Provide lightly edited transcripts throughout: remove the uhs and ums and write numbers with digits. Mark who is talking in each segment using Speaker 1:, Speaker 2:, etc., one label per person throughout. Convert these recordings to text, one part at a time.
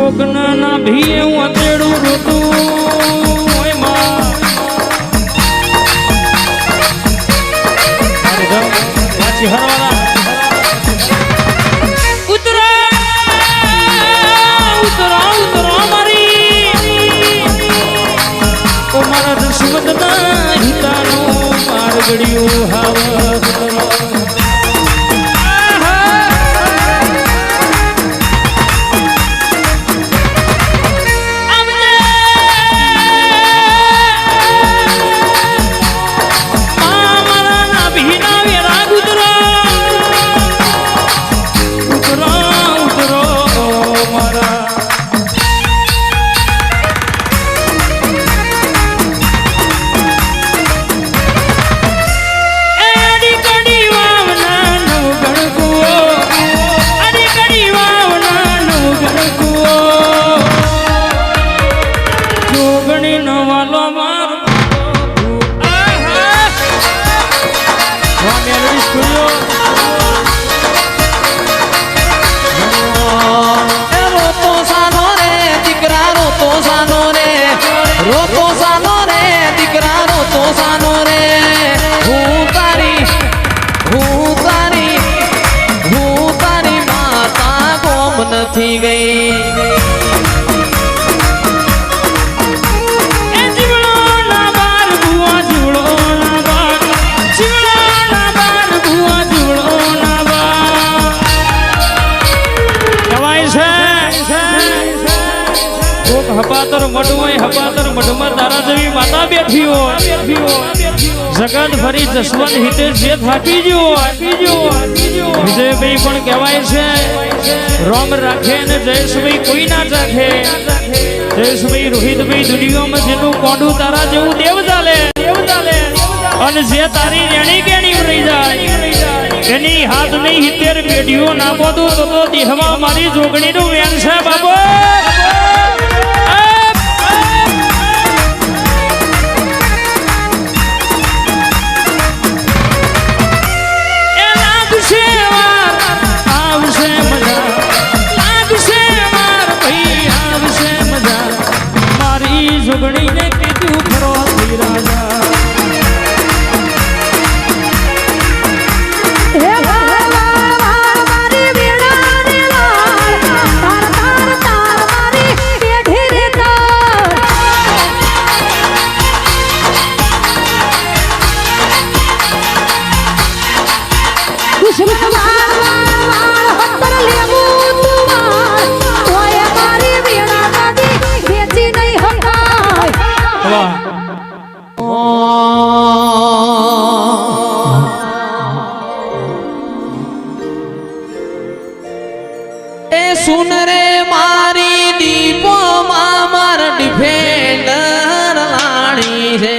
Speaker 1: કોકના ના ભીએ હું અતેડું રોતું ઓય માં પાછી હરવાના ઉતરા મારી ઓ મારા દુશ્મનના હિતાનો માર ગળ્યું હાવ
Speaker 2: નથી ગઈ
Speaker 1: હપાતર મઢ હપાતર મઢમાં તારા જેવી માતા બેઠી હોય જગત ફરી જસવંત હિતે જે થાકી ગયો વિજયભાઈ પણ કહેવાય છે રોમ રાખે ને જયેશભાઈ કોઈ ના ચાખે જયેશભાઈ રોહિતભાઈ દુનિયામાં જેનું કોંડું તારા જેવું દેવ ચાલે અને જે તારી રેણી કેણી રહી જાય એની હાથ નહીં 70 પેઢીઓ ના બોધું તો દેહમાં મારી જોગણીનું વેણ છે બાબો જોગણીને કીધું ખરો રાજા
Speaker 3: હે મારી વીણાની લાલ તાર તાર તાર મારી પેઢી રે તાર દુશ્મન વાળ હતર લેવું તુમાર ઓય મારી વીણા દાદી વેચી નહીં
Speaker 2: એ સુન રે મારી દીપો માર ડિફેન્ડર લાણી છે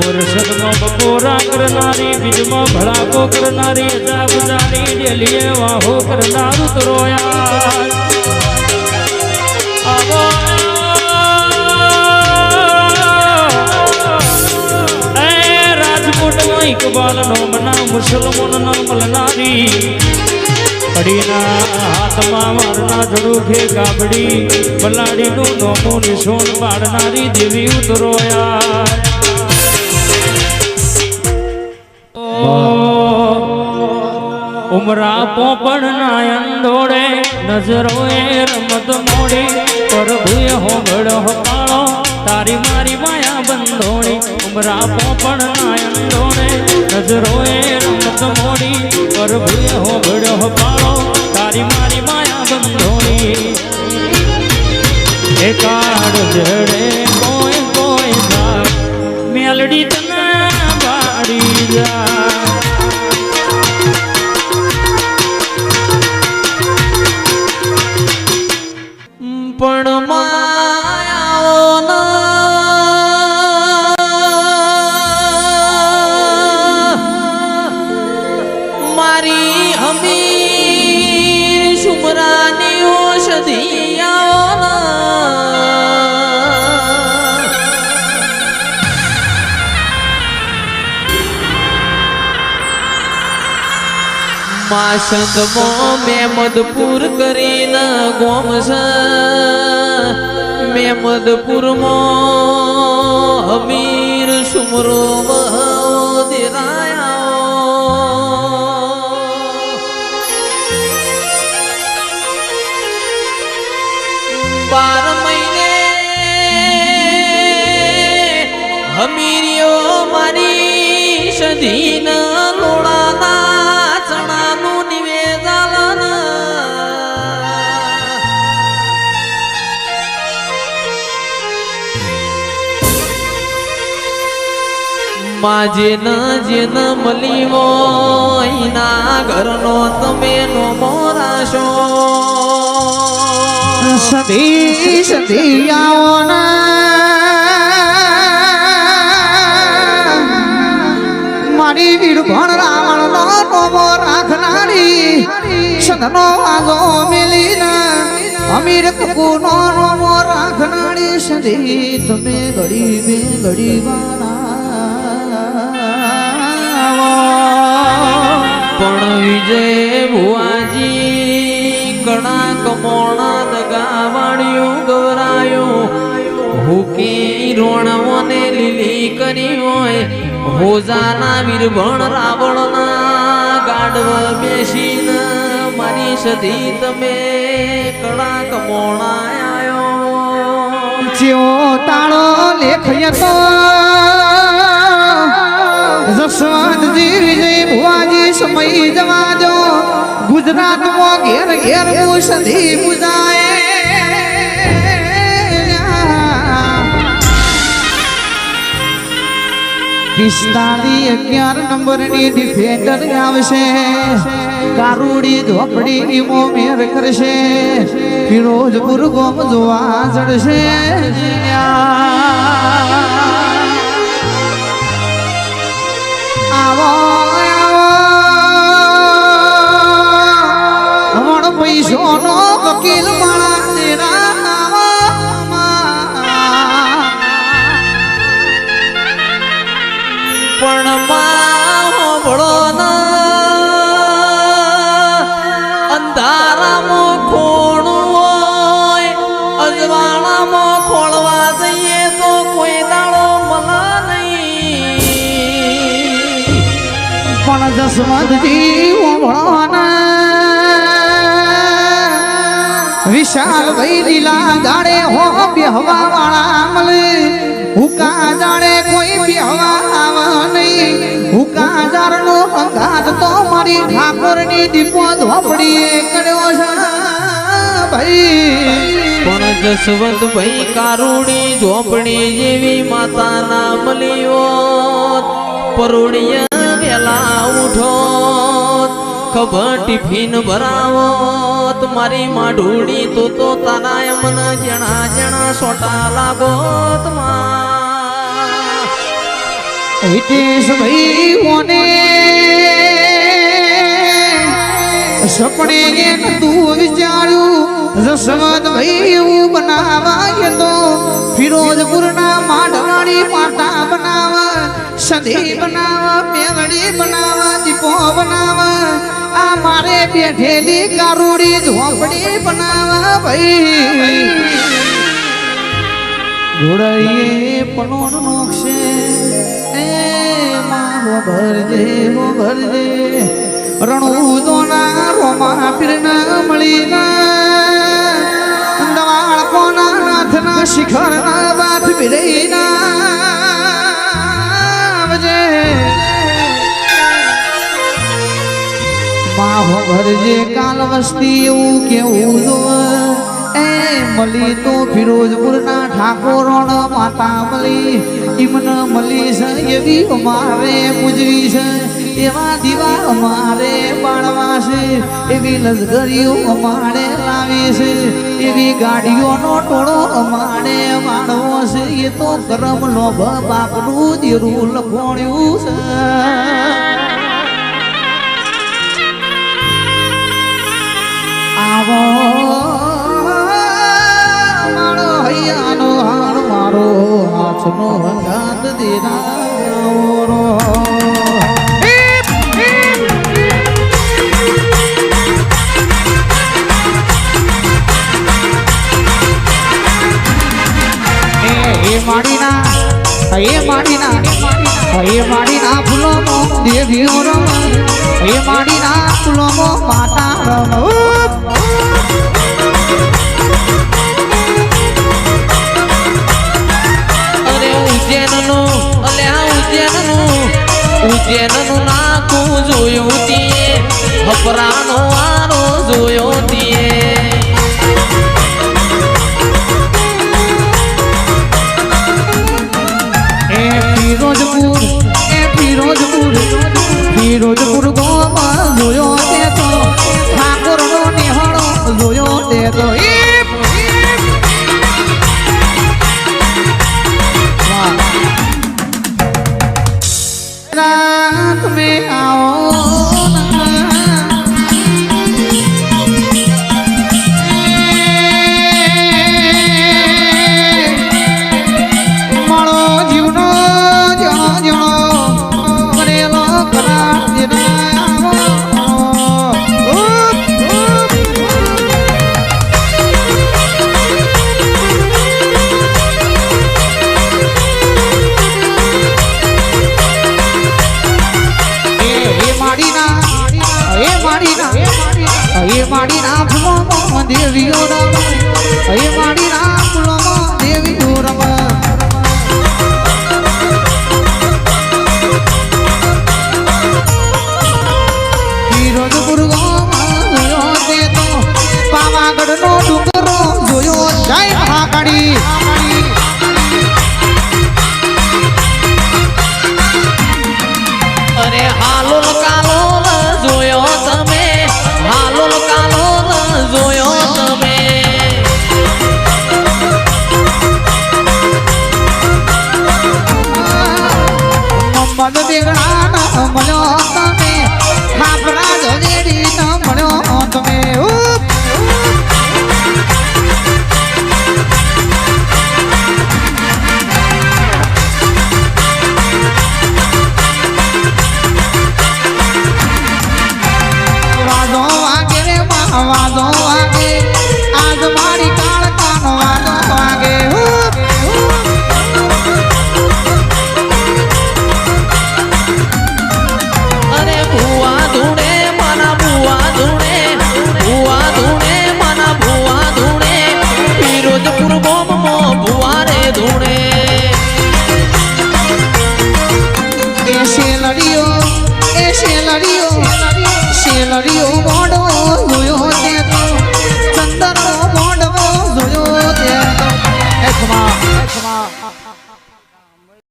Speaker 1: વરસાદમાં બપોરા કરનારી, બીજમાં ભડાકો કરનારી, જાગજાની ડેલીએ વાહો કરનારું તો રોયા. આવો એ રાજકોટમાં ઇકબાલનો બના મુસલમાનનો મળનારી, કડીના હાથમાં મારના ઝડુખે કાબડી, બલાડીનું નોમું નિશોન પાડનારી દેવી ઉતરોયા. ઉમરા પોપડ ના અંડોળે નજરોએ રમત મોડી, પ્રભુએ હોગળ હોપાળો તારી મારી માયા બંધોણી. ઉમરા પોપડ ના અંડોળે નજરોએ રમત મોડી, પ્રભુએ હોગળ હોપાળો તારી મારી માયા બંધોણી. એકાડ જડે કોઈ કોઈ થાય, મેલડી તને બાળી જાય.
Speaker 2: પણ માયાઓના મારી હમી સુમરાની ઔષધિયાઓના માસંદમો મેમદપુર કરીને ગોમ છે, મેમદપુરમાં હમીર સુમરો દેરાયા. 12 મહિને હમીરીઓ મારી સધીન લોડાના ચણાનું નિવેદાલન માજે ન જેન મળી હોય ના ઘરનો તમે નો મોરાશો.
Speaker 4: સધી સધિયાઓના મારી વીરભણ રાવણ નો નોમો રાખનારી, સદનો આજો મેલીના અમીર તકુનો નોમો રાખનારી. સધી તમે ઘડી બે ઘડી
Speaker 2: પણ વિજય ભુવાજી ઘણા કમોણા દગાવાળ્યું ગવરાયું, હુકી રોણવને લીલી કરી હોય, હોજાના વીરભણ રાવણના ગાઢવ બેસીને મારી સધી તમે ઘણા કમોણા આયો.
Speaker 4: જેવો તાળો લેખય તો જસવંતજી વિજય ભુવાજી સમય જવા દો, ગુજરાતમાં ઘેર ઘેર સધી પૂજાય. 11 નંબરની ડિફેન્ડર આવશે, કારુડી ઝોપડી મો મેર કરશે, ફિરોજપુર ગોમ જોવા ચડશે. આવો હમણ પૈસો નો વકીલ માળા તેરા
Speaker 2: પણ હોબળો અંધારામાં ખોણું હોય, અજવાળામાં ખોળવા જઈએ તો કોઈ દાડો મળા નહીં.
Speaker 4: પણ જસવંતજી વિશાલ ભાઈ લીલા જાડે હો બેહવા વાળા મળે, હુકા જાડે કોઈ બેહવા આવે નહીં. હુકા જારનો અંગાત તો મારી ઠાકોરની દીપો ઝોપડીએ કર્યો છે ભાઈ.
Speaker 2: પણ જસવંત ભાઈ કારુણી ઝોપડી જેવી માતા ના મળી હોત, પરોડિયા વેલા ઉઠો, ખબર ટિફિન ભરાવોત, મારી માઢુડી તો તારા એમના જણા જણા સોટા લાગોત માં.
Speaker 4: હિતેશ ભાઈ ઓને સપને તું વિચાર્યું જસવંત ભાઈ એવું બનાવાય તો ફિરોજપુરના માઢવાડી માતા બનાવા સધી બનાવા મેઘડી બનાવા દીપો બનાવા આ મારે બેઠેલી કારુડી ઝોપડી બનાવા ભાઈ ઘોડાઈએ પણોન નોખશે એ મારો ભરજે હો ભરજે રણુદોના રોમા પીરના મળીના દવાળ કોના નાથના શિખરના વાત વિરહીના વજે માહો ભરજે કાલ વસ્તી એવું કેવું જો એ મળી તો ફિરોજપુરના ઠાકોરણ માતા મળી ઈમન મળી છે એવી અમારે પૂજવી છે એવા દીવા અમારે બાળવા છે એવી લશ્કરીઓ અમારે લાવી છે એવી ગાડીઓનો ટોળો અમારે માણવો છે એ તો કરમ લોભ બાપનું દેરું લખોણ્યું છે આવો મારો હૈયાનો હાણ મારો હાથનો હંગાત દેનારો માડીના ફૂલોનો દેવીઓ રમ એ માડીના ફૂલોનો માતા રમ
Speaker 2: અરે ઉજ્જૈનનું નાકું જોયું તીએ હપરાનો વારો જોયો તીએ
Speaker 4: ફિરોજપુર ગોમાં જોયો તે તો ઠાકોરનો નિહાળો જોયો તે તો તમે આવો મારો જીવનો જણો કરેલો કરાર માડીના ફૂલો દેવીઓ